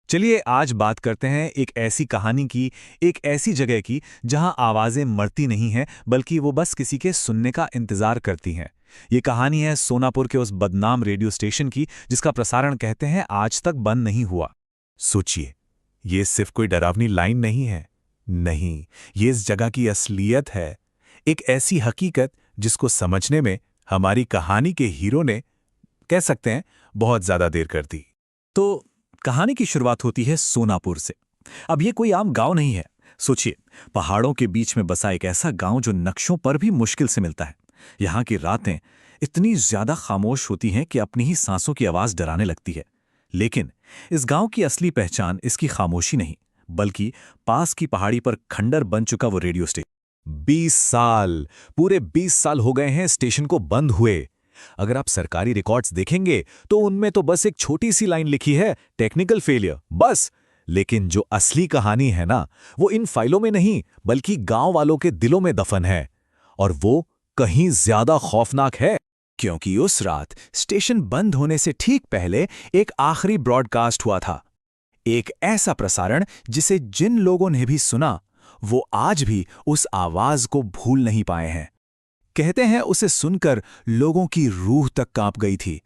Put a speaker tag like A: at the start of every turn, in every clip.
A: चलिए आज बात करते हैं एक ऐसी कहानी की, एक ऐसी जगह की जहां आवाजें मरती नहीं हैं बल्कि वो बस किसी के सुनने का इंतजार करती हैं। ये कहानी है सोनापुर के उस बदनाम रेडियो स्टेशन की जिसका प्रसारण कहते हैं आज तक बंद नहीं हुआ। सोचिए, ये सिर्फ कोई डरावनी लाइन नहीं है। नहीं, ये इस जगह की असलियत है। एक ऐसी हकीकत जिसको समझने में हमारी कहानी के हीरो ने, कह सकते हैं, बहुत ज्यादा देर कर दी। तो कहानी की शुरुआत होती है सोनापुर से। अब ये कोई आम गांव नहीं है। सोचिए, पहाड़ों के बीच में बसा एक ऐसा गांव जो नक्शों पर भी मुश्किल से मिलता है। यहाँ की रातें इतनी ज्यादा खामोश होती हैं कि अपनी ही सांसों की आवाज डराने लगती है। लेकिन इस गांव की असली पहचान इसकी खामोशी नहीं, बल्कि पास की पहाड़ी पर खंडर बन चुका वो रेडियो स्टेशन। 20 साल, पूरे 20 साल हो गए हैं स्टेशन को बंद हुए। अगर आप सरकारी रिकॉर्ड्स देखेंगे तो उनमें तो बस एक छोटी सी लाइन लिखी है, टेक्निकल फेलियर, बस। लेकिन जो असली कहानी है ना, वो इन फाइलों में नहीं बल्कि गांव वालों के दिलों में दफन है। और वो कहीं ज्यादा खौफनाक है, क्योंकि उस रात स्टेशन बंद होने से ठीक पहले एक आखिरी ब्रॉडकास्ट हुआ था। एक ऐसा प्रसारण जिसे जिन लोगों ने भी सुना वो आज भी उस आवाज को भूल नहीं पाए हैं। कहते हैं उसे सुनकर लोगों की रूह तक कांप गई थी।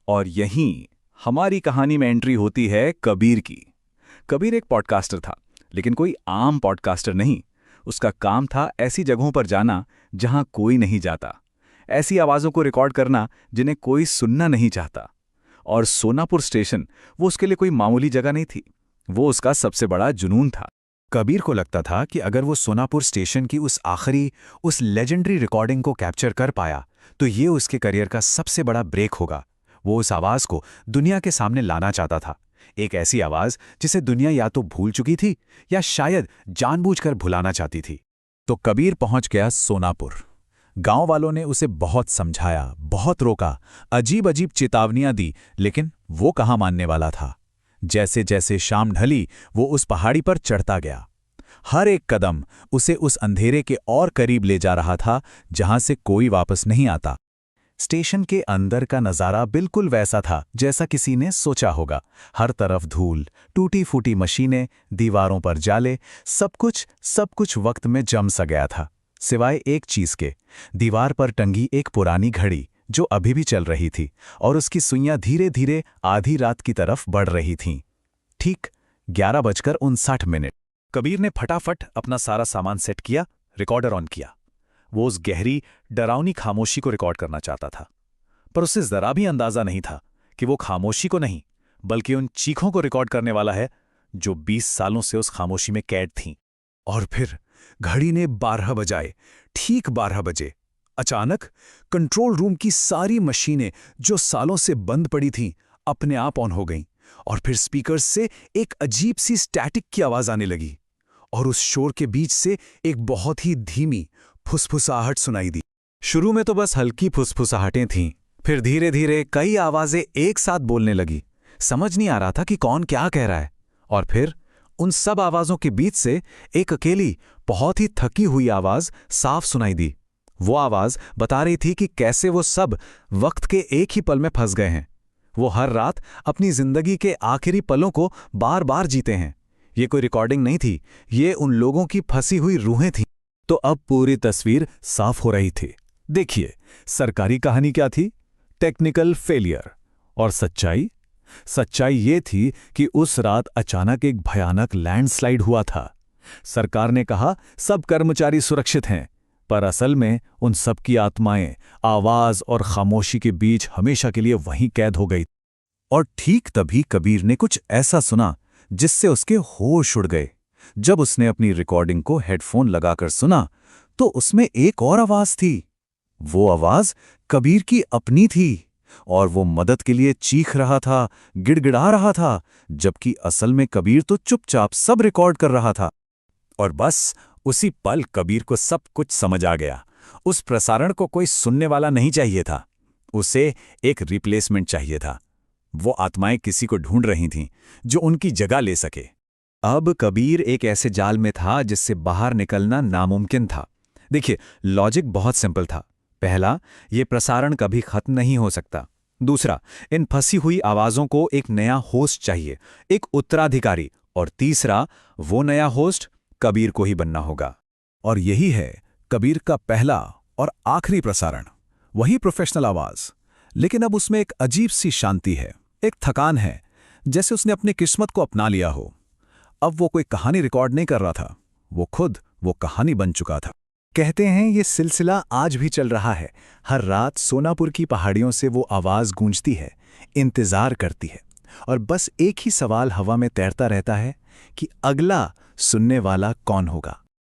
A: और यहीं हमारी कहानी में एंट्री होती है कबीर की। कबीर एक पॉडकास्टर था, लेकिन कोई आम पॉडकास्टर नहीं। उसका काम था ऐसी जगहों पर जाना जहां कोई नहीं जाता, ऐसी आवाजों को रिकॉर्ड करना जिन्हें कोई सुनना नहीं चाहता। और सोनापुर स्टेशन वो उसके लिए कोई मामूली जगह नहीं थी, वो उसका सबसे बड़ा जुनून था। कबीर को लगता था कि अगर वो सोनापुर स्टेशन की उस लेजेंडरी रिकॉर्डिंग को कैप्चर कर पाया तो ये उसके करियर का सबसे बड़ा ब्रेक होगा। वो उस आवाज को दुनिया के सामने लाना चाहता था, एक ऐसी आवाज जिसे दुनिया या तो भूल चुकी थी या शायद जानबूझकर भुलाना चाहती थी। तो कबीर पहुंच गया सोनापुर। गांव वालों ने उसे बहुत समझाया, बहुत रोका, अजीब अजीब चेतावनियां दी, लेकिन वो कहाँ मानने वाला था। जैसे जैसे शाम ढली वो उस पहाड़ी पर चढ़ता गया। हर एक कदम उसे उस अंधेरे के और करीब ले जा रहा था जहां से कोई वापस नहीं आता। स्टेशन के अंदर का नज़ारा बिल्कुल वैसा था जैसा किसी ने सोचा होगा। हर तरफ धूल, टूटी फूटी मशीनें, दीवारों पर जाले, सब कुछ वक्त में जम सा गया था, सिवाय एक चीज के। दीवार पर टंगी एक पुरानी घड़ी जो अभी भी चल रही थी और उसकी सुइयां धीरे धीरे आधी रात की तरफ बढ़ रही थीं। ठीक 11:59। कबीर ने फटाफट अपना सारा सामान सेट किया, रिकॉर्डर ऑन किया। वो उस गहरी डरावनी खामोशी को रिकॉर्ड करना चाहता था, पर उसे जरा भी अंदाजा नहीं था कि वो खामोशी को नहीं बल्कि उन चीखों को रिकॉर्ड करने वाला है जो 20 सालों से उस खामोशी में कैद थीं। और फिर घड़ी ने 12 बजाए, ठीक 12 बजे। अचानक कंट्रोल रूम की सारी मशीनें जो सालों से बंद पड़ी थीं अपने आप ऑन हो गईं, और फिर स्पीकर से एक अजीब सी स्टैटिक की आवाज आने लगी। और उस शोर के बीच से एक बहुत ही धीमी फुसफुसाहट सुनाई दी। शुरू में तो बस हल्की फुसफुसाहटें थीं, फिर धीरे धीरे कई आवाजें एक साथ बोलने लगी। समझ नहीं आ रहा था कि कौन क्या कह रहा है। और फिर उन सब आवाजों के बीच से एक अकेली, बहुत ही थकी हुई आवाज साफ सुनाई दी। वो आवाज बता रही थी कि कैसे वो सब वक्त के एक ही पल में फंस गए हैं। वो हर रात अपनी जिंदगी के आखिरी पलों को बार बार जीते हैं। ये कोई रिकॉर्डिंग नहीं थी, ये उन लोगों की फंसी हुई रूहें थीं। तो अब पूरी तस्वीर साफ हो रही थी। देखिए, सरकारी कहानी क्या थी? Technical failure. और सच्चाई ये थी कि उस रात अचानक एक भयानक लैंडस्लाइड हुआ था। सरकार ने कहा सब कर्मचारी सुरक्षित हैं, पर असल में उन सब की आत्माएं आवाज और खामोशी के बीच हमेशा के लिए वहीं कैद हो गई। और ठीक तभी कबीर ने कुछ ऐसा सुना जिससे उसके होश उड़ गए। जब उसने अपनी रिकॉर्डिंग को हेडफोन लगाकर सुना तो उसमें एक और आवाज थी। वो आवाज कबीर की अपनी थी, और वो मदद के लिए चीख रहा था, गिड़गिड़ा रहा था, जबकि असल में कबीर तो चुपचाप सब रिकॉर्ड कर रहा था। और बस उसी पल कबीर को सब कुछ समझ आ गया। उस प्रसारण को कोई सुनने वाला नहीं चाहिए था, उसे एक रिप्लेसमेंट चाहिए था। वो आत्माएं किसी को ढूंढ रही थीं जो उनकी जगह ले सके। अब कबीर एक ऐसे जाल में था जिससे बाहर निकलना नामुमकिन था। देखिए, लॉजिक बहुत सिंपल था। पहला, ये प्रसारण कभी खत्म नहीं हो सकता। दूसरा, इन फंसी हुई आवाज़ों को एक नया होस्ट चाहिए, एक उत्तराधिकारी। और तीसरा, वो नया होस्ट कबीर को ही बनना होगा।
B: और यही है कबीर का पहला और आखिरी प्रसारण। वही प्रोफेशनल आवाज, लेकिन अब उसमें एक अजीब सी शांति है, एक थकान है, जैसे उसने अपनी किस्मत को अपना लिया हो। अब वो कोई कहानी रिकॉर्ड नहीं कर रहा था, वो खुद वो कहानी बन चुका था।
C: कहते हैं ये सिलसिला आज भी चल रहा है। हर रात सोनापुर की पहाड़ियों से वो आवाज़ गूंजती है, इंतज़ार करती है, और बस एक ही सवाल हवा में तैरता रहता है कि अगला सुनने वाला कौन होगा।